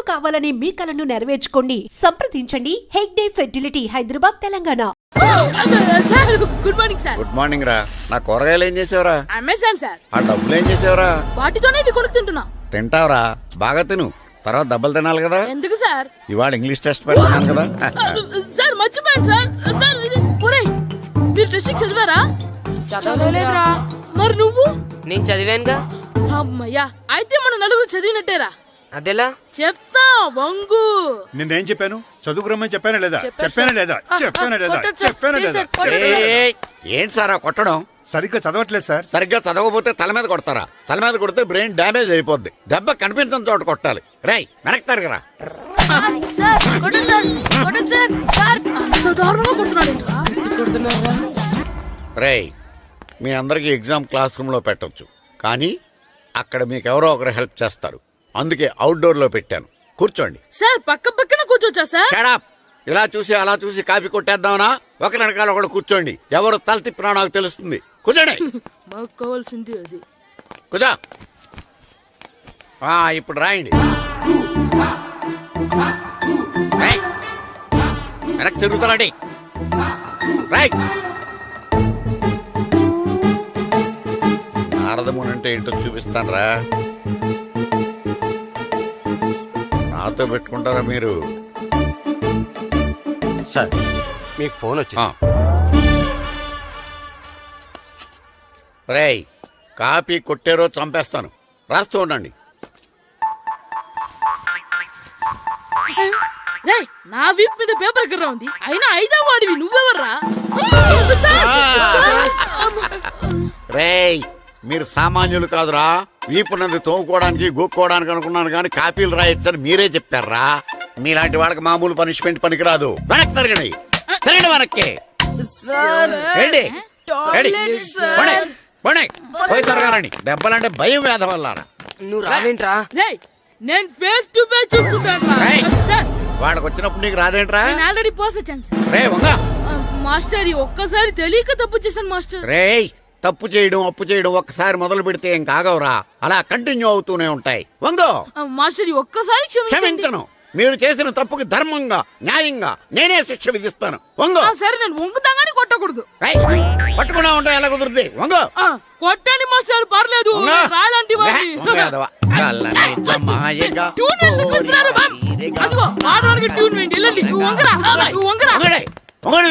కావాలనే మీ కలను నెరవేర్చుకోండి. సంప్రదించండి Hegde fertility, Hyderabad, Telangana. Good morning sir. Good morning రా. నా కూరగాయలు ఏం చేసావురా? Amazon sir. ఆ డబ్బులు ఏం చేసావురా? వాటితోనే ఇవి కొనుక్కు తింటున్నా. తింటావురా, బాగా తిను. తర్వాత దెబ్బలు తినాలి కదా. ఎందుకు సార్? ఇవాళ ఇంగ్లీష్ టెస్ట్ పెడతాను కదా. సార్ మర్చిపోయాను సార్. సార్ మీరు టెస్టింగ్ చదివారా? చదవలేదురా. మరి నువ్వు? నేను చదివానుగా. అమ్మయ్యా, అయితే మన నలుగురు చదివినట్టేరా. అదెలా? చెప్తా వంగు. నిన్నేం చెప్పాను? చదువుకురమ్మని చెప్పానా లేదా? చెప్పానా లేదా? ఏంటి సార్ కొట్టడం? సరిగ్గా చదవట్లేదు సార్. సరిగ్గా చదవకపోతే తల మీద కొడతారా? తల మీద కొడితే బ్రెయిన్ డ్యామేజ్ అయిపోద్ది. దెబ్బ కనిపించిన చోట కొట్టాలి. రై వెనక్కి తరగరా. రేయ్, మీ అందరికి ఎగ్జామ్ క్లాస్ రూమ్ లో పెట్టొచ్చు, కానీ అక్కడ మీకు ఎవరో ఒకరు హెల్ప్ చేస్తారు. అందుకే అవుట్డోర్ లో పెట్టాను. కూర్చోండి. సార్ పక్క పక్కన కూర్చోచ్చా సార్? Shut up. ఇలా చూసి అలా చూసి కాపీ కొట్టేద్దామనా? ఒకరి వెనకాల ఒకడు కూర్చోండి. ఎవరు తల తిప్పినా నాకు తెలుస్తుంది. కూర్చోండి. మాకు కావాల్సింది అది. కూర్చో. ఇప్పుడు రాయండి. వెనక్కి తిరుగుతారండి. రైట్. నారదముని అంటే ఏంటో చూపిస్తాను రా. నాతో పెట్టుకుంటారా మీరు? సార్ మీకు ఫోన్ వచ్చింది. రేయ్, కాపీ కొట్టారో చంపేస్తాను. రాస్తూ ఉండండి. నా వీప్ మీద పేపర్ కర్ర ఉంది, అయినా 5వ వాడివి నువ్వెవర్రా? రేయ్, మీరు సామాన్యులు కాదురా. వీపున్నది తోముకోవడానికి గోక్కోవడానికి అనుకున్నాను, కానీ కాపీలు రాయొచ్చని మీరే చెప్పారా. మీలాంటి వాళ్ళకి మామూలు పనిష్మెంట్ పనికిరాదు. వెనక్కి తిరగండి. తిరగండి వెనక్కి. పోయి తిరగారండి. దెబ్బలంటే భయం వేద వల్ల. నువ్వు రావేంట్రా? నేను ఫేస్ టు ఫేస్ చూసుకుంటాను. వాళ్ళకి వచ్చినప్పుడు నీకు రాదేంట్రా? ఆల్రెడీ పోస్ వచ్చాను సార్. రే వంగా. మాస్టర్ ఒక్కసారి తెలియక తప్పు చేశాను మాస్టర్. రేయ్, తప్పు చేయడం అప్పు చేయడం ఒక్కసారి మొదలు పెడితే ఏం కాగవరా. అలా కంటిన్యూ అవుతూనే ఉంటాయి. వంగో. మాస్టర్ ఒక్కసారి క్షమించను. మీరు చేసిన తప్పుకి ధర్మంగా న్యాయంగా నేనే శిక్ష విధిస్తాను. వంగో. సరే, నేను వంగుతాగానే కొట్టకూడదు. పట్టుకున్నా ఉంటా ఎలా కుదురుతుంది? వంగో. కొట్టండి మాస్టర్, పర్లేదు. రాలాంటి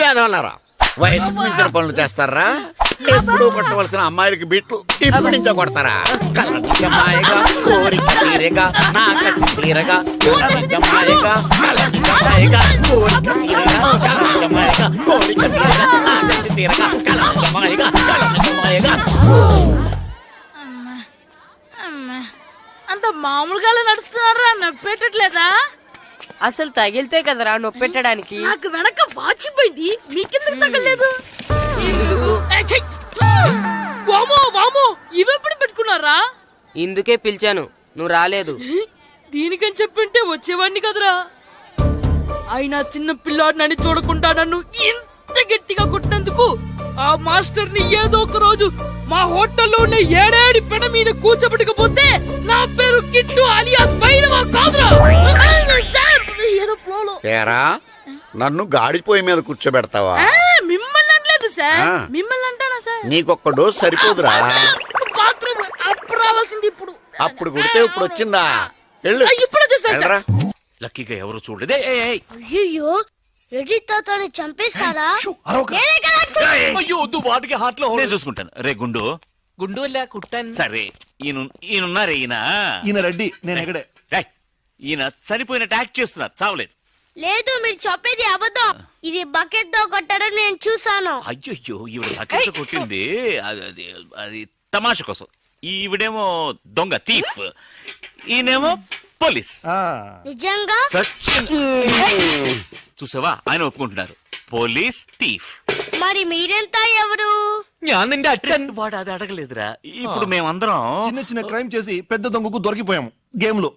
వేదవల్లారా. వయసు మించిన పనులు చేస్తారా? ఎప్పుడు కొట్టవలసిన అమ్మాయిలకి బిట్లు ఇప్పుడు నుంచో కొడతారా? కళ్ళనిజమాయగా కోరిక తీరగా నా కసి తీరగా కళ్ళనిజమాయగా కళ్ళనిజమాయగా కోరిక తీరగా కళ్ళనిజమాయగా కోరిక తీరగా నా కసి తీరగా కళ్ళనిజమాయగా కళ్ళనిజమాయగా. అంత మామూలుగా నడుస్తున్నారా? నొప్పెట్టట్లేదా? అసలు తగిలితే కదరా నొప్పెట్టడానికి. నాకు వెనక వాచిపోయింది, మీకెందుకు తగలేదు? వామో వామో, ఇవెప్పుడు పెట్టుకున్నారా? ఇందుకే పిలిచాను, నువ్వు రాలేదు. దీనికని చెప్పింటే వచ్చేవాడిని కదరా. అయినా చిన్న పిల్లాడినని చూడకుండా నన్ను ఇంత గట్టిగా కొట్టినందుకు ఆ మాస్టర్ ని ఏదో ఒక రోజు మా హోటల్లో ఉన్న 7 పెడ మీద కూర్చోబెట్టకపోతే నా పేరు కిట్టు అలియాస్ బైరవా కాదురా. ఏదో ఫ్లోలో. నన్ను గాడిపోయి మీద కూర్చోబెడతావా? మిమ్మల్ని అనలేదు సార్. మిమ్మల్ని అంటానా సార్? నీకొక్క డోస్ సరిపోదురా. బాత్రూమ్ అప్పుడు రావాల్సింది ఇప్పుడు. అప్పుడు కొడితే ఇప్పుడు వచ్చిందా? ఇప్పుడు వచ్చేసారా? లక్కీగా ఎవరు చూడలేదే. అయ్యో, రెడ్డి తాతని చంపేస్తారా? వాటికి హార్ట్ లో నేను చూసుకుంటాను. రే గుండు గుండు కుట్టాను. సరే, ఈయనున్నారే. ఈయన రెడ్డి, నేను ఎక్కడే. ఈయన చనిపోయినట్టు యాక్ట్ చేస్తున్నారు, చావలేదు. లేదు, మీరు చెప్పేది అబద్ధం. ఇది బకెట్ తో కొట్టడం నేను చూసాను. అయ్యో, ఈవిడ బకెట్ కొట్టింది అది తమాషా కోసం. ఈవిడేమో దొంగ థీఫ్, ఈయనేమో పోలీస్. నిజంగా చూసావా, ఆయన ఒప్పుకుంటున్నారు. Police thief. మరి మీరెంత ఎవరు? వాడు అది అడగలేదురా. ఇప్పుడు మేమందరం చిన్న చిన్న క్రైమ్ చేసి పెద్ద దొంగకు దొరికిపోయాము గేమ్ లో.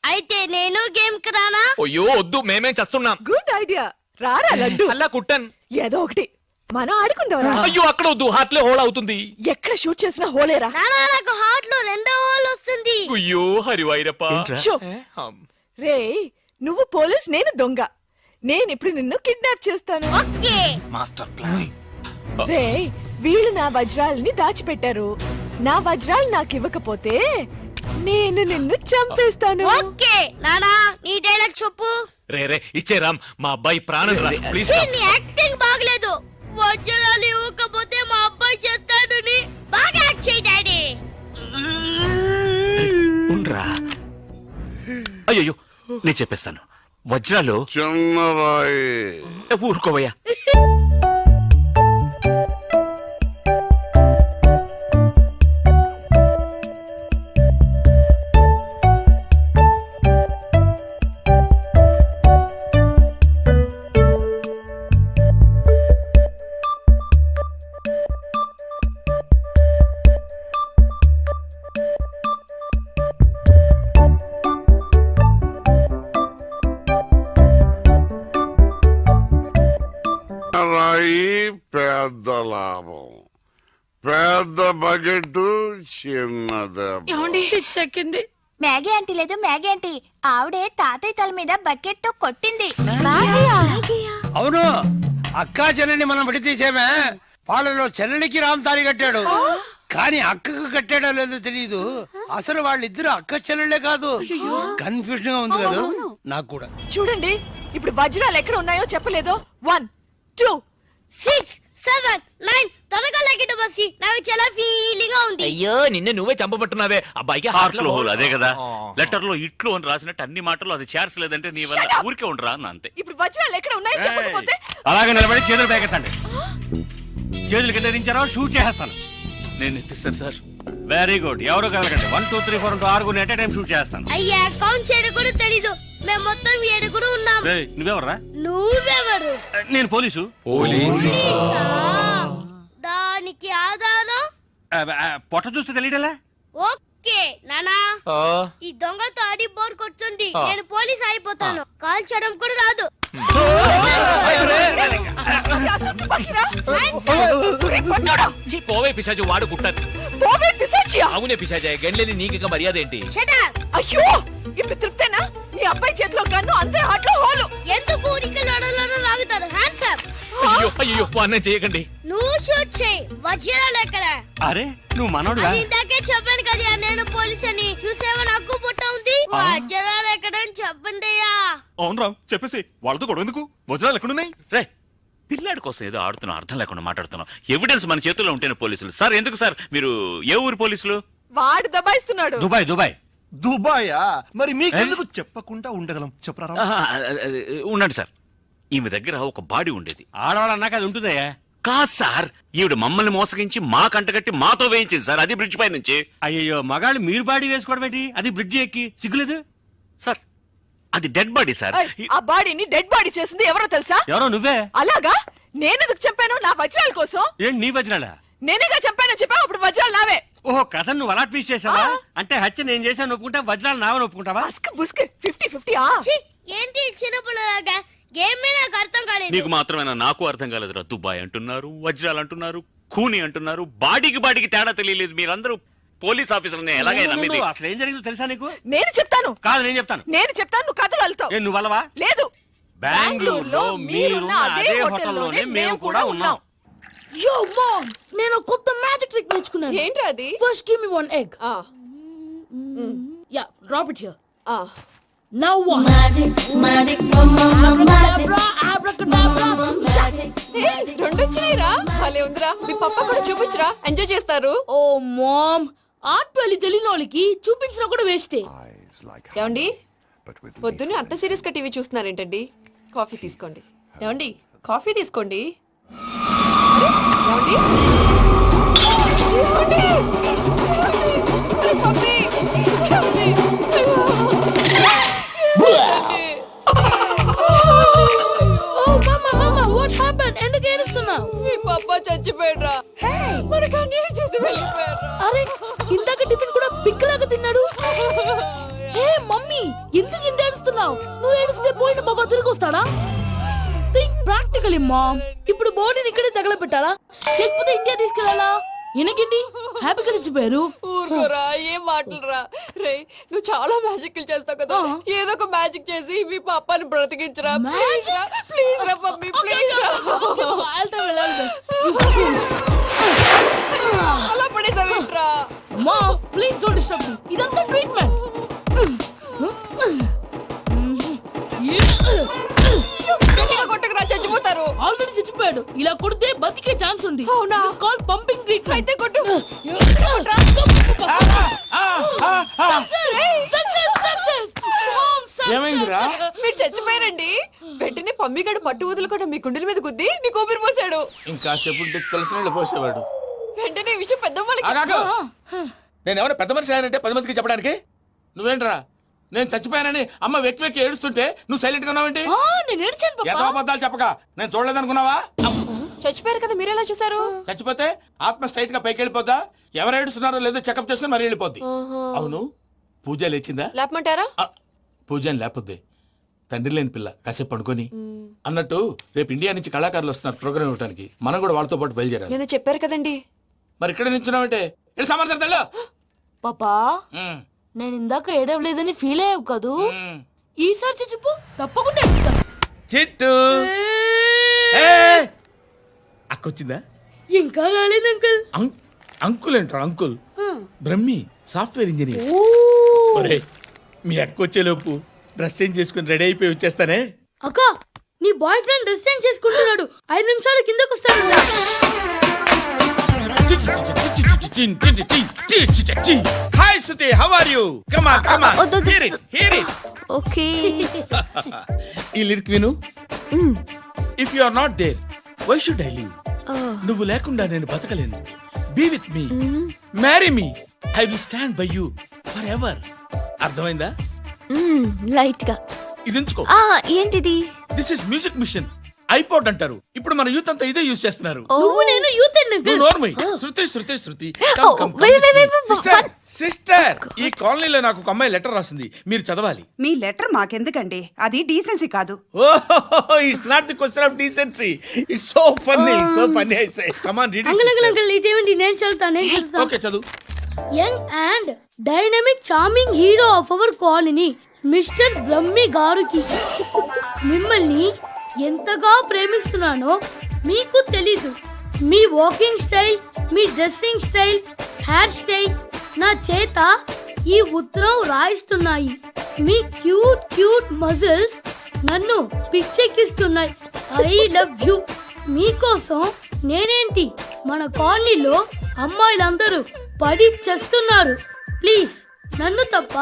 అయితే నేను గేమ్ కి రానా? అయ్యో వద్దు, మేమేం చేస్తున్నాం. Good idea. రారా లడ్డు. అలా కుట్టన్ ఏదో ఒకటి మనం ఆడుకుందాం. అయ్యో అక్కడ వద్దు, హార్ట్ లో హోల్ అవుతుంది. ఎక్కడ షూట్ చేసినా హోలేరా. నాకు హార్ట్ లో 2వ హోల్ వస్తుంది. అయ్యో హరివైరప్ప. రే నువ్వు పోలీస్, నేను దొంగ. నేను ఇప్పుడు నిన్ను కిడ్నాప్ చేస్తాను. Okay master plan. రే వీళ్ళు నా వజ్రాలని దాచిపెట్టారు. నా వజ్రాలు నాకు ఇవ్వకపోతే నేను నిన్ను చంపేస్తాను. ఓకే నానా నీ డైలాగ్ చెప్పు. రే రే ఇచ్చే రామ్, మా అబ్బాయి ప్రాణం రా ప్లీజ్. ఛీ, నీ యాక్టింగ్ బాగలేదు. వజ్రాలు ఇవ్వకపోతే మా అబ్బాయి చేస్తాడని బాగా యాక్ట్ చేయి డాడీ. ఉండ్రా. అయ్యో నేను చెప్పేస్తాను. వజ్రాలు చిన్నరాయి. ఊరుకోవయ్యా. రాయి పెద్ద లాభం, పెద్ద బకెట్ చిన్నది. చెక్కింది. మ్యాగీ ఆంటీ లేదు, మ్యాగీ ఆంటీ ఆవిడే తాతయ్య తల మీద బకెట్ తో కొట్టింది. అవును, అక్కా చెల్లెని మనం విడితీసేమే. వాళ్ళలో చెల్లెలికి రామ్ తాళి కట్టాడు, కానీ అక్కకు కట్టాడో లేదో తెలియదు. అసలు వాళ్ళిద్దరు అక్క చెల్లెళ్ళే కాదు. కన్ఫ్యూజన్ గా ఉంది కదా నాకు కూడా. చూడండి ఇప్పుడు వజ్రాలు ఎక్కడ ఉన్నాయో చెప్పలేదు. 1 2 6 7 9 త్వరగా లెక్కిట బస్సి. నాకు చాలా ఫీలింగ్ గా ఉంది. అయ్యో నిన్ను నువ్వే చంపబట్టున్నావే. అబ్బాయికి హార్ట్ లో హోల్. అదే కదా లెటర్ లో ఇట్లు అని రాసినట్టు అన్ని మాటలు అది చేర్చలేదంటే నీ వల్ల ఊరికే ఉండరా అన్న అంతే. ఇప్పుడు వజ్రాలు ఎక్కడ ఉన్నాయో చెప్పకపోతే అలాగే నిలబడి చేతులు పేకెత్తండి. చేతులు కింద దించారో షూట్ చేస్తాను. నేను ఎత్తిస్తాను సార్. Very good. ఎవరు కలగండి. 1 2 3 4 6 ఎట్ టైం షూట్ చేస్తాను. అయ్యా కౌంట్ చేయడం కూడా తెలీదు. మేము మొత్తం 7 ఉన్నాం. నువ్వెవర్రా? నువ్వెవరు? నేను పోలీసు. పోలీసా? దానికి ఆధారం? పొట్ట చూస్తే తెలియటలా? ఓకే నానా, ఈ దొంగతో ఆడి బోర్ కొడుతుంది. నేను పోలీస్ అయిపోతాను. కాల్ చేయడం కూడా రాదు. పోవే పిశాచి, వాడు కుట్టారు. పోవే పిశాచియా? అవునే పిశాచి, గండ్లేని నీకు మర్యాద ఏంటి? Shut up! అయ్యో ఇప్పుడు తృప్తేనా? నీ అబ్బాయి చేతిలో గన్ను, అంతే హార్ట్ లో హోలు. ఎందుకు ఊరికి లడలను లాగుతారు? Hands up. అయ్యో అయ్యో అన్నం చేయకండి. నువ్వు షూట్ చేయి. వజ్రాలు ఎక్కడ? అరే నువ్వు మనోడుగా? అది ఇందాకే చెప్పాను కదా నేను పోలీస్ అని. చూసేవా నాకు పుట్ట ఉంది. వజ్రాలు ఎక్కడని చెప్పండి అయ్యా. అవును రామ్, చెప్పేసి వాళ్ళతో గొడవ ఎందుకు? వజ్రాలు ఎక్కడున్నాయి? రే పిల్లాడి కోసం ఏదో ఆడుతున్నాం, అర్థం లేకుండా మాట్లాడుతున్నాం. ఎవిడెన్స్ మన చేతుల్లో ఉంటేనే పోలీసులు. సార్ ఎందుకు సార్ మీరు ఏ ఊరు పోలీసులు? వాడు దబాయిస్తున్నాడు. Dubai Dubai. దుబాయా? మరి మీకెందుకు చెప్పకుండా ఉండగలం? చెప్పరా. ఉండండి సార్. ఈమె దగ్గర ఒక బాడీ ఉండేది. ఆడవాళ్ళు అన్నాక అది ఉంటుందయ్యా. కాదు సార్, ఈవిడ మమ్మల్ని మోసగించి మా కంటగట్టి మాతో వేయించింది సార్. అది బ్రిడ్జ్ పై నుంచి. అయ్యో మగాళ్ళు మీరు బాడీ వేసుకోవడం ఏంటి? అది బ్రిడ్జ్ ఎక్కి సిగ్గులేదు సార్ అది డెడ్ బాడీ సార్. ఆ బాడీని డెడ్ బాడీ చేసింది ఎవరో తెలుసా? ఎవరో నువ్వే. అలాగా? నేనెందుకు చంపాను? నా వజ్రాల కోసం. ఏంటి నీ వజ్రాలా? నేనేగా చంపానని చెప్పా, అప్పుడు వజ్రాలు నావే. ఓహో కథ నువ్వు అలా ట్వీస్ట్ చేసావా? అంటే హత్య నేను చేశాను ఒప్పుకుంటా, వజ్రాలు నావని ఒప్పుకుంటావా? బస్క్ బుస్క్ 50-50. ఛీ, ఏంటి చిన్నపిల్లలాగా గేమ్ మీద నాకు అర్థం కాలేదు. నీకు మాత్రమేనా? నాకు అర్థం కాలేదురా. దుబాయ్ అంటున్నారు, వజ్రాలు అంటున్నారు, ఖూని అంటున్నారు. బాడీకి తేడా తెలియలేదు. మీరందరూ పోలీస్ ఆఫీసర్ని ఎలాగైనా నమ్మింది? అసలు ఏం జరిగిందో తెలుసా నీకు? నేను చెప్తాను. కాదు నేను చెప్తాను. నేను చెప్తాను, నువ్వు కథలు వెళ్తావు. నువ్వు వల్లవా? లేదు, బెంగళూరులో మీరున్న అదే హోటల్లోనే మేము కూడా ఉన్నాం. యో మామ్, నేను కొత్త మ్యాజిక్ ట్రిక్ నేర్చుకున్నాను. ఏంటి అది? First give me 1 egg. Yeah, drop it here. Now what? Magic అబ్రాకడబ్రా, అబ్రాకడబ్రా. రెండు వచ్చినాయిరా. భలే ఉందిరా. మీ పప్ప కూడా చూపించరా, ఎంజాయ్ చేస్తారు. ఓ మామ్, ఆర్ట్ పెళ్లి తెలియని వాళ్ళకి చూపించినా కూడా వేస్టే. ఏమండి పొద్దున్నే అంత సీరియస్ గా టీవీ చూస్తున్నారేంటండి? కాఫీ తీసుకోండి. ఏమండి కాఫీ తీసుకోండి. ఏమండి? ఏమండి? ఏమండి? పప్పి! ఏమండి? ఎందుకు ఏడుస్తున్నావు? మీ పప్ప చచ్చిపోయాడ్రా. మనకు అన్యాయం చేసి వెళ్ళిపోయాడ్రా. అరే ఇందాక టిఫిన్ కూడా బిగ్గలాగా తిన్నాడు. ఏ మమ్మీ, ఎందుకు ఇంత ఏడుస్తున్నావు? నువ్వు ఏడిస్తే పోయిన బాబా తిరిగి వస్తాడా? Think practically mom. ఇప్పుడు బాడీని ఇక్కడే తగలబెట్టాలా లేకపోతే ఇండియా తీసుకెళ్ళాలా? ఈయనకేంటి హ్యాపీగా చచ్చిపోయారు. ఊరుకోరా, ఏం మాటలురా. రే, నువ్వు చాలా మ్యాజిక్లు చేస్తావు కదా, ఏదో ఒక మ్యాజిక్ చేసి మీ పాపాని బ్రతికించరా. ప్లీజ్ రా మమ్మీ, ప్లీజ్ రా. అలా పడేసావేంట్రా? మా ప్లీజ్ డోంట్ డిస్టర్బ్ మీ. ఇదంతా ట్రీట్మెంట్. గట్టిగా కొట్టకురా, చచ్చిపోతారు. ఆల్రెడీ చచ్చిపోయాడు. ఇలా కొడితే బతికే ఛాన్స్ ఉంది. అవునా? Call pumping treatment. అయితే కొట్టు. ఏమైందిరా? మీరు చచ్చిపోయారండి. వెంటనే పమ్మిగాడు మట్టు వదులుకుండా మీ గుండెల మీద గుద్ది మీకు ఊపిరి పోసాడు. ఇంకా చెప్పు తెలిసిన పోసేవాడు. వెంటనే ఈ విషయం పెద్దమ్మ నేను ఎవరైనా పెద్ద మనిషి ఆయనంటే 10 మందికి చెప్పడానికి. నువ్వేంట్రా నేను చచ్చిపోయానని అమ్మ వెక్కి వెక్కి ఏడుస్తుంటే నువ్వు సైలెంట్ గా ఉన్నావేంటి? నేను ఏడ్చాను ఎంత పాపా. అబద్ధాలు చెప్పక నేను చూడలేదనుకున్నావా? చచ్చిపోయారు కదా, మీరెలా చూసారు? చచ్చిపోతే ఆత్మ స్ట్రైట్ గా పైకి వెళ్ళిపోద్దా? ఎవరు ఏడుస్తున్నారో లేదో చెకప్ చేసుకుని మరీ వెళ్ళిపోద్ది. అవును, పూజ లేచిందా? లేపమంటారా? పూజ అని లేకపోద్ది. తండ్రి లేని పిల్ల కాసేపు పడుకొని అన్నట్టు రేపు ఇండియా నుంచి కళాకారులు వస్తున్నారు ప్రోగ్రామ్ ఇవ్వడానికి. మనం కూడా వాళ్ళతో పాటు బయలుదేరాలి. నేను చెప్పారు కదండి. మరి ఇక్కడ నిల్చున్నావంటే సమర్థతలో పాపా నేను ఇందాక ఏడవలేదని ఫీల్ అయ్యావు కదూ. ఈసారి చచ్చిపో, తప్పకుండా ఏడుస్తా. చిట్టు అక్కొచ్చిందా? ఇంకా రాలేదు అంకుల్. అంకుల్ ఏంట్రా అంకుల్? Brahmi software engineer. ఒరే, మీ అక్క వచ్చేలోపు డ్రెస్ చేంజ్ చేసుకుని రెడీ అయిపోయి వచ్చేస్తానే. అక్క, నీ బాయ్ ఫ్రెండ్ డ్రెస్ చేంజ్ చేసుకుంటున్నాడు. 5 నిమిషాలు కిందకు వస్తాడు. Hi Suthi, how are you? Come on come on, hear it. Okay. ఈ లిరిక్ విను. If you are not there why should I live? నువ్వు లేకుండా నేను బతకలేను. Be with me, marry me, I will stand by you forever. అర్థమైందా? Light గా. ఇది ఉంచుకో. ఏంటిది? This is music machine. IPod అంటారు. ఇప్పుడు మన యూత్ అంతా ఇదే యూజ్ చేస్తున్నారు. నువ్వు నేను యూత్ నువ్వు నోర్మై. శృతి శృతి శృతి. సిస్టర్, ఈ కాలనీలో నాకు ఒక అమ్మాయి లెటర్ రాసింది, మీరు చదవాలి. మీ లెటర్ మాకెందుకండి, అది డీసెన్సీ కాదు. It's not the question of decency. It's so funny, so funny. I say come on read it. Uncle ఇదేంటి? నేను చదువుతాను. ఓకే, చదువు. Young and dynamic charming hero of our colony mister Brahmi గారికి మిమ్మల్ని ఎంతగా ప్రేమిస్తున్నానో మీకు తెలీదు. మీ వాకింగ్ స్టైల్, మీ డ్రెస్సింగ్ స్టైల్, హెయిర్ స్టైల్ నా చేత ఈ ఉత్తరం రాయిస్తున్నాయి. మీ క్యూట్ క్యూట్ మజిల్స్ నన్ను పిచ్చెక్కిస్తున్నాయి. I love you. మీకోసం నేనేంటి, మన కాలనీలో అమ్మాయిలందరూ పడి చేస్తున్నారు. ప్లీజ్ నన్ను తప్ప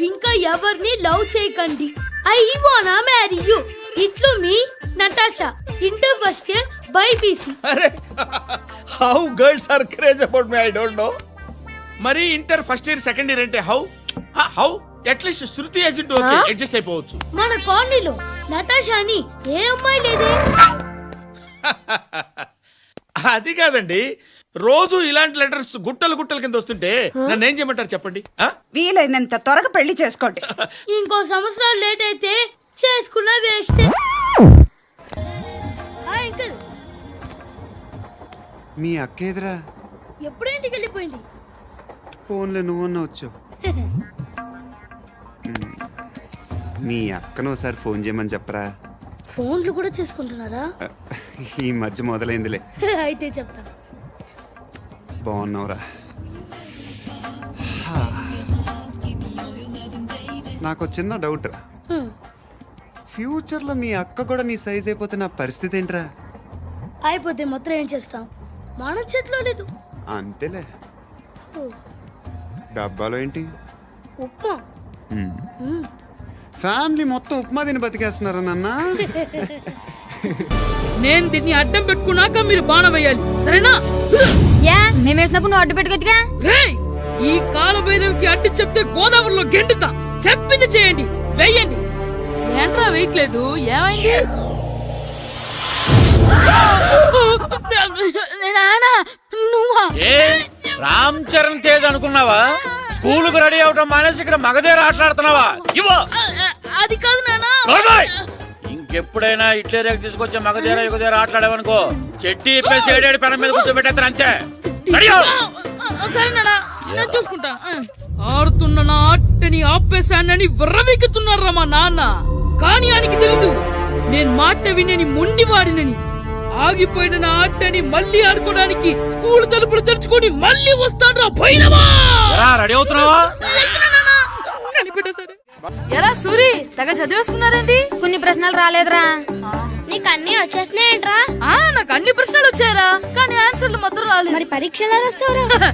ఇంకా ఎవరిని లవ్ చేయకండి. ఐ వానా మ్యారీ యూ. ఇట్లు మీ Natasha, inter first year BiPC. అరే, how girls are craze about me, I don't know. మరి inter first year second year అంటే how how at least Shruti agent okay adjust అయిపోవచ్చు. మన కాలనీలో నటాషాని ఏ అమ్మాయి లేదే. అది కాదండి, రోజు ఇలాంటి లెటర్స్ గుట్టలు గుట్టల కింద వస్తుంటే నన్ను ఏం చేయమంటారు చెప్పండి? వీలైనంత త్వరగా పెళ్లి చేసుకోండి. ఇంకో సంవత్సరాలు లేట్ అయితే చేసుకున్న వేస్ట్. Hi uncle. మీ అక్క ఎదురా? ఎప్పుడు ఇంటికి వెళ్ళిపోయింది. ఫోన్లో నువ్వన్నా వచ్చు. మీ అక్కను ఒకసారి ఫోన్ చేయమని చెప్పరా. ఫోన్లు కూడా చేసుకుంటున్నారా? ఈ మధ్య మొదలైందిలే. అయితే చెప్తా. బాగున్నావురా? నాకు చిన్న డౌట్ రా. ఫ్యూచర్లో మీ అక్క కూడా నీ సైజ్ అయిపోతే నా పరిస్థితి ఏంట్రా? అయిపోతే మాత్రం ఏం చేస్తాం, మన చేతిలో లేదు. అంతేలే. డబ్బాలో ఏంటి? ఉప్మా. ఫ్యామిలీ మొత్తం ఉప్మా తిని బతికేస్తున్నారా నాన్న? నేను దీన్ని అడ్డం పెట్టుకున్నాక మీరు బాణం వేయాలి, సరేనా? మేము వేసినప్పుడు నువ్వు అడ్డు పెట్టుకోవచ్చుగా. రేయ్, ఈ కాలభైరవికి అడ్డు చెప్తే గోదావరిలో గెంటుతా. చెప్పింది చేయండి, వెయ్యండి. ఏంట్రా వెయ్యట్లేదు, ఏమైంది? నువ్వా? రామ్ చరణ్ తేజ్ అనుకున్నావా? స్కూలుకు రెడీ అవటం మానేసి ఇక్కడ మగధేర ఆటలాడుతున్నావా? ఇవ్వ. అది కాదు నానా. ఇంకెప్పుడైనా ఇట్లే రేపు తీసుకొచ్చే మగధేర యుగధేర ఆటలాడేవనుకో చెట్టి ఇప్పేసి ఏడేడు పెనం మీద కూర్చోబెట్టేస్తారు అంతే. సరే నాన్న నేను చూసుకుంటా. ఆడుతున్న నా ఆటని ఆపేశానని విర్రవీగుతున్నారా మా నాన్న. కానీ ఆయనకి తెలీదు నేను మాట వినని మొండివాడినని. ఆగిపోయిన నా ఆటని మళ్ళీ ఆడుకోవడానికి స్కూల్ తలుపులు తెరుచుకొని మళ్ళీ వస్తాడు రా పోయినవా. రెడీ అవుతున్నావా? ఎరా సూరి తెగ చదివేస్తున్నారండి. కొన్ని ప్రశ్నలు రాలేదురా. నీకు అన్ని వచ్చేసినాయంట్రా? నాకు అన్ని ప్రశ్నలు వచ్చాయరా, కానీ ఆన్సర్లు మాత్రం రాలేదు. మరి పరీక్షలు రాస్తావురా?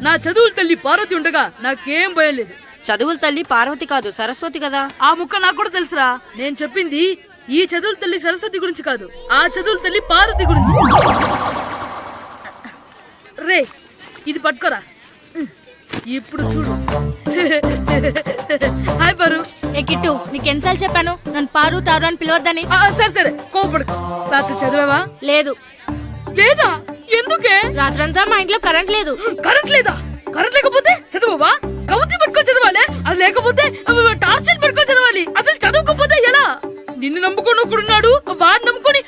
నా చదువుల తల్లి పార్వతి ఉండగా నాకేం భయం లేదు. చదువుల తల్లి పార్వతి కాదు సరస్వతి కదా. ఆ ముక్క నాకు కూడా తెలుసురా. నేను చెప్పింది ఈ చదువుల తల్లి సరస్వతి గురించి కాదు, ఆ చదువుల తల్లి పార్వతి గురించి. రే ఇది పట్టుకోరా. ఇప్పుడు చూడు. హాయ్ పారు. ఏ కిట్టు, నీకు ఎన్నిసార్లు చెప్పాను నన్ను పారు తారు అని పిలవద్దని? సరే సరే కోపడుకో. రాత్రి చదివావా? లేదు. లేదా? ఎందుకే? రాత్రంతా మా ఇంట్లో కరెంట్ లేదు. కరెంట్ లేదా? కరెంట్ లేకపోతే చదవవా? కవతి పట్టుకొని చదవాలి. అది లేకపోతే టార్చ్ లైట్ పట్టుకొని చదవాలి. అసలు చదవకపోతే ఎలా? నిన్ను నమ్ముకొని ఒకడున్నాడు, వాడిని నమ్ముకొని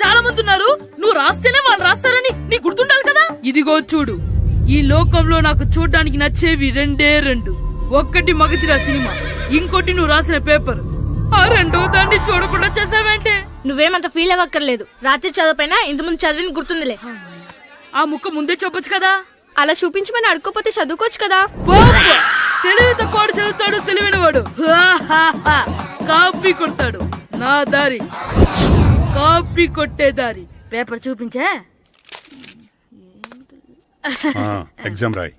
చాలా మంది ఉన్నారు. నువ్వు రాస్తేనే వాళ్ళు రాస్తారని నీ గుర్తుండాలి కదా. ఇదిగో చూడు, ఈ లోకంలో నాకు చూడ్డానికి నచ్చేవి రెండే రెండు. ఒక్కటి మగతిరా సినిమా, ఇంకోటి నువ్వు రాసిన పేపర్. ఆ రెండో దాన్ని చూడకుండా చేసావేంటే? నువ్వేమంత ఫీల్ అవ్వక్కర్లేదు. రాత్రి చదవపోయినా ఇంతకుముందు చదివిన గుర్తుందిలే. ఆ ముక్క ముందే చెప్పొచ్చు కదా. అలా చూపించమని అడుక్కోపోతే చదువుకోవచ్చు కదా. తెలివి తక్కువ చదువుతాడు, తెలివైన వాడు కాపీ కొడతాడు. నా దారి కాపీ కొట్టే దారి. పేపర్ చూపించే. ఎగ్జామ్ రాయి.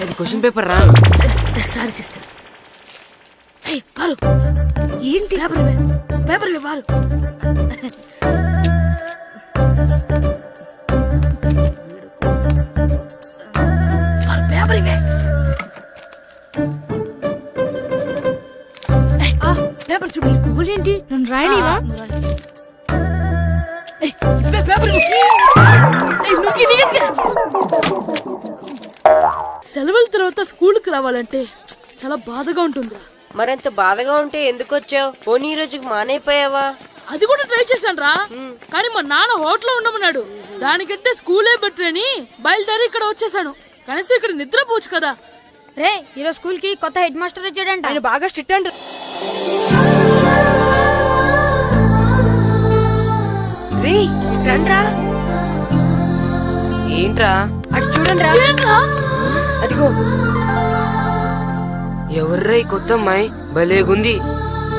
అది క్వశ్చన్ పేపర్ రా. Sorry sister. పారు ఏంటి పేపర్ పేపర్ పారు. పేపర్ ఇవే. పేపర్ చూపి. స్కూల్ ఏంటి నన్ను రాయలేవా? సెలవుల తర్వాత స్కూల్ కి రావాలంటే చాలా బాధగా ఉంటుందిరా. మరంత బాధగా ఉంటే ఎందుకు వచ్చావు? పోనీ ఈ రోజుకి మానైపోయావా? అది కూడా ట్రై చేశాను రా, కానీ మా నాన్న హోటల్లో ఉండమన్నాడు. దానికంటే స్కూలే బెటర్ అని బయలుదేరి ఇక్కడ వచ్చేసాను. కనీసం ఇక్కడ నిద్రపోవచ్చు కదా. రే ఈరోజు స్కూల్ కి కొత్త హెడ్ మాస్టర్ వచ్చాడంట. ఆయన బాగా స్ట్రిక్ట్ అంట. రే రండ్రా. ఏంట్రా అటు చూడండి రా. అదిగో ఎవర్రా ఈ కొత్త అమ్మాయి? భలేగుంది.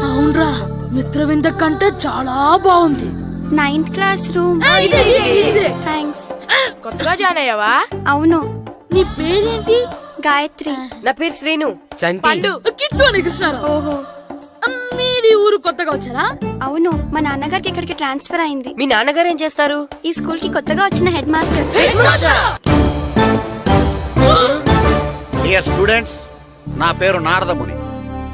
అవునరా, మిత్రవింద కంటే చాలా బాగుంది. 9th class room. థ్యాంక్స్. కొత్తగా జాయిన్ అయ్యావా? అవును. నీ పేరేంటి? గాయత్రి. నా పేరు శ్రీను. చంటి. కిట్టు అని కృష్ణారావు. ఓహో, మీరు ఊరు కొత్తగా వచ్చారా? అవును. మా నాన్నగారికి ఇక్కడికి ట్రాన్స్ఫర్ అయింది. మీ నాన్నగారు ఏం చేస్తారు? ఈ స్కూల్ కి కొత్తగా వచ్చిన హెడ్ మాస్టర్. డియర్ స్టూడెంట్స్, నా పేరు నారదముని.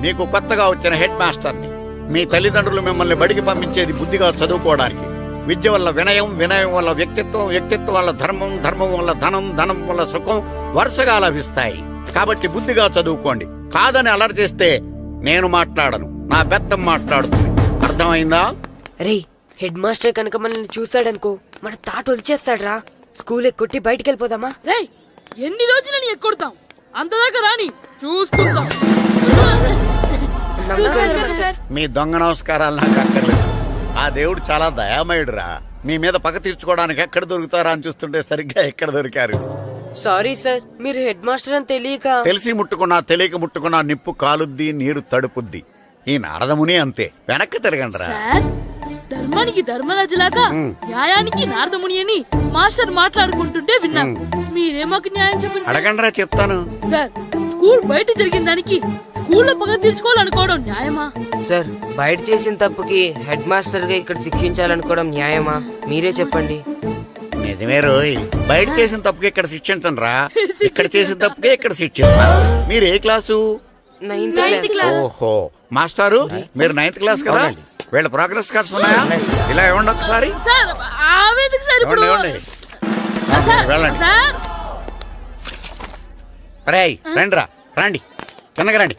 మీకు కొత్తగా వచ్చిన హెడ్ మాస్టర్ని. మీ తల్లిదండ్రులు మిమ్మల్ని బడికి పంపించేది బుద్ధిగా చదువుకోవడానికి. విద్య వల్ల వినయం, వినయం వల్ల వ్యక్తిత్వం, వ్యక్తిత్వం వల్ల ధర్మం, ధర్మం వల్ల ధనం, ధనం వల్ల సుఖం వరుసగా లభిస్తాయి. కాబట్టి బుద్ధిగా చదువుకోండి. కాదని అలర్ చేస్తే నేను మాట్లాడను, నా బెత్తం మాట్లాడుతుంది. అర్థమైందా? రే హెడ్ మాస్టర్ కనుక మనల్ని చూసాడనుకో మన తాట వచ్చేస్తాడ్రా. స్కూల్ ఎక్కొట్టి బయటికి వెళ్ళిపోదామా? రే ఎన్ని రోజులని ఎక్కొడతాం? అంతదాకా రాని చూసుకుంటాం. మీ దొంగ నమస్కారాలు నాకు అక్కర్లేదు. ఆ దేవుడు చాలా దయామయుడురా. మీ మీద పగ తీర్చుకోవడానికి ఎక్కడ దొరుకుతారా అని చూస్తుంటే సరిగ్గా ఎక్కడ దొరికారు. సారీ సార్, మీరు హెడ్ మాస్టర్ అని తెలియక. తెలిసి ముట్టుకున్నా తెలియక ముట్టుకున్నా నిప్పు కాలుద్ది, నీరు తడుపుద్ది. ఈ నారదముని అంతే. వెనక్కి తిరగండిరా. సార్, ధర్మానికి ధర్మరాజులాగా న్యాయానికి నారదముని అని మాస్టర్ మాట్లాడుకుంటుంటే విన్నాం. మీరే మాకు న్యాయం చెప్పండి. అడగండిరా, చెప్తాను. సార్, స్కూల్ బయట జరిగిన దానికి స్కూల్లో పగ తీర్చుకోవాలనుకోవడం న్యాయమా? సార్, బయట చేసిన తప్పుకి హెడ్ మాస్టర్ గా ఇక్కడ శిక్షించాలనుకోవడం న్యాయమా? మీరే చెప్పండి. నిజమే రోయ్, బయట చేసిన తప్పుకి ఇక్కడ శిక్షించను రా. ఇక్కడ చేసిన తప్పుకే ఇక్కడ శిక్షిస్తాను. మీరు ఏ క్లాసు? 9th class. ఓహో, మాస్టారు మీరు 9th క్లాస్ కదా? వీళ్ళ ప్రోగ్రెస్ కార్డ్స్ ఉన్నాయా? ఇలా ఇవ్వండి ఒకసారి. సార్, ఆవేదకు సార్ ఇప్పుడు వెళ్ళండి. సార్, రేయ్ రండిరా, రండి కిందకి రండి.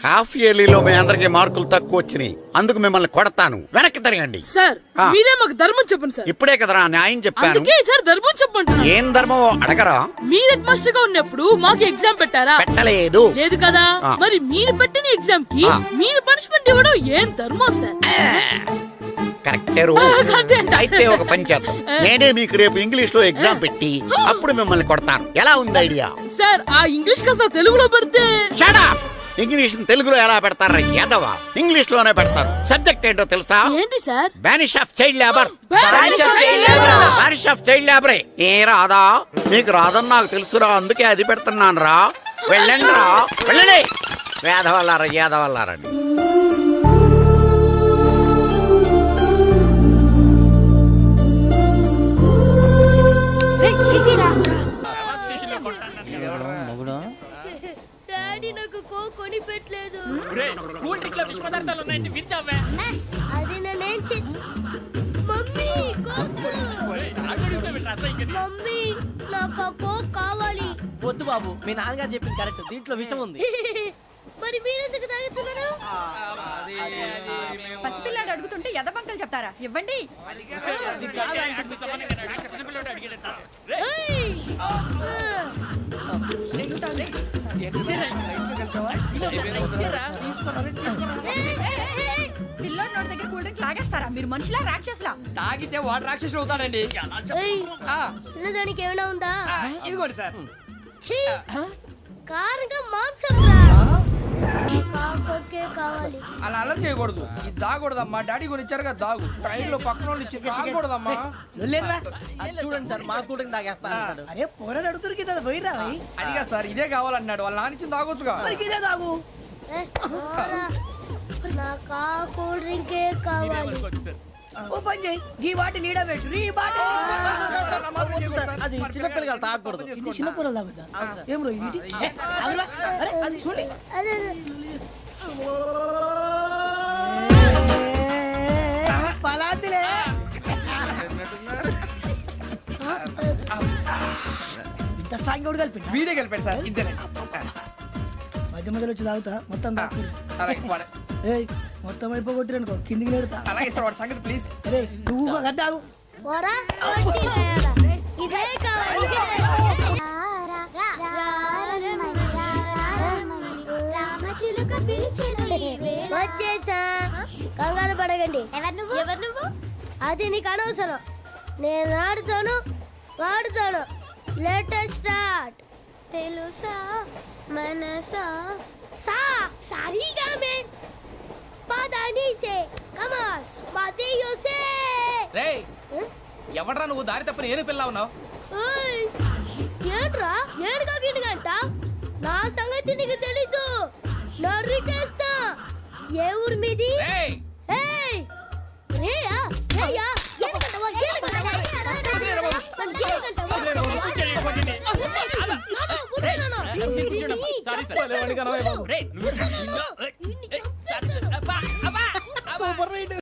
హాఫ్ ఇయర్లీలో మీ అందరికి మార్కులు తక్కువ వచ్చినాయి, అందుకు మిమ్మల్ని కొడతాను. వెనక్కి తిరగండి. సార్ ఆ. మీరే మాకు ధర్మం చెప్పండి సార్. ఇప్పుడే కదరా న్యాయం చెప్పాను. అందుకే సార్ ధర్మం చెప్పండి. ఏం ధర్మమో అడగరా? మీరు హెడ్ మాస్టర్ గా ఉన్నప్పుడు మాకు ఎగ్జామ్ పెట్టారా? పెట్టలేదు. లేదు కదా. ఆ. మరి మీరు పెట్టిన ఎగ్జామ్ కి ఆ. మీరు పనిష్మెంట్ ఇవ్వడం ఏం ధర్మం సార్? కరెక్టే. కరెక్టే అంట. అయితే ఒక పని చేద్దాం, నేనే మీకు రేపు ఇంగ్లీష్ లో ఎగ్జామ్ పెట్టి అప్పుడు మిమ్మల్ని కొడతాను. ఎలా ఉంది ఐడియా? సార్ ఆ ఇంగ్లీష్ కాస్త తెలుగులో పెడితే. Shut up! ఇంగ్లీష్ తెలుగులో ఎలా పెడతారా యాదవా? ఇంగ్లీష్ లోనే పెడతారు. సబ్జెక్ట్ ఏంటో తెలుసా? ఏంటి sir? Banish of child labour. Banish of child labor. Banish of child లేబరే. ఏ రాదా? నీకు రాదని నాకు తెలుసురా, అందుకే అది పెడుతున్నాను రా. వెళ్ళండి రా, వెళ్ళండి. వేదవల్లారా, యాదవల్లారండి. డాడీ నాకు కోక్ కొని పెట్టలేదు. కూల్ డ్రింక్ లో విష పదార్థాలు ఉన్నాయంటే విరిచావే. అది నేనేం మమ్మీ కోక్. మమ్మీ నాకు ఆ కోక్ కావాలి. వద్దు బాబు, మీ నాన్నగారు చెప్పింది కరెక్ట్, దీంట్లో విషయం ఉంది. మరి మీరెందుకు తాగుతున్నారు? పసిపిల్లాడు అడుగుతుంటే ఎదబంకలు చెప్తారా? ఇవ్వండి. ఏయ్! పిల్లోడి నోటి దగ్గర కూల్ డ్రింక్ లాగేస్తారా? మీరు మనుషులా రాక్షసులా? తాగితే వాడు రాక్షసుడు అవుతాడండి. ఏయ్! తినడానికి ఏమైనా ఉందా? ఇదిగోండి సార్. ఛీ! కారంగా మాంసం కాకొక్కే కావాలి. అలా అలర్ చేయకూడదు. ఇది దాగకూడదమ్మా. డాడీ కొని ఇచ్చారు కదా దాగు. ట్రైన్ లో పక్కన వాళ్ళు ఇచ్చి దాగకూడదమ్మా. చూడండి సార్, మా కూడా తాగేస్తా. అరే పోరాడు అడుగుతారు కదా, పోయిరా. అదిగా సార్, ఇదే కావాలన్నాడు. వాళ్ళ నాన్న ఇచ్చింది తాగొచ్చుగా. ఇదే తాగు. నాకు ఆ కూల్ డ్రింకే కావాలి. ఓ పని చేయి, ఈ బాటిల్ లీడ పెట్టు. ఈ బాటిల్ అది చిన్నపిల్లలు తాగకూడదు. ఇది చిన్నపిల్లలు తాగుతా. ఏం రో ఇది? అరే అది చూడండి. అదే పలాతిలే. ఇంత స్ట్రాంగ్ కూడా కలిపి వీడే కలిపాడు సార్. ఇద్దరే మధ్య మధ్యలో వచ్చి తాగుతా. మొత్తం మొత్తం అయిపోగొట్టిరనుకో కిందికి నేడుతా. అలాగే సార్, వాడి సంగతి ప్లీజ్. అరే నువ్వు కదా తాగు. పోరా కొట్టి తేడా. ఇదే కావాలి. రామచిలుక పిలిచెను. వచ్చేసా. కంగారు పడకండి. ఎవరు నువ్వు? అది నీకు అనవసరం. నేను ఆడుతాను, వాడుతాను. Latest start. తెలుసా మనసా సా సారీగా మెన్ పదని సే కమాన్ మాదేయో సే. రేయ్, ఎవడ్రా నువ్వు? దారి తప్పని ఏను పిల్ల ఉన్నావు? ఓయ్ ఏంట్రా ఏడుగా గిడుగంట? నా సంగతి నీకు తెలీదు. నరికేస్తా. ఏ ఊరు మీది? రేయ్, ఏయ్ రేయా రేయా ఏడుగంటవా ఏడుగంటవా సారీ సార్. రేయ్, సూపర్ రైడ్.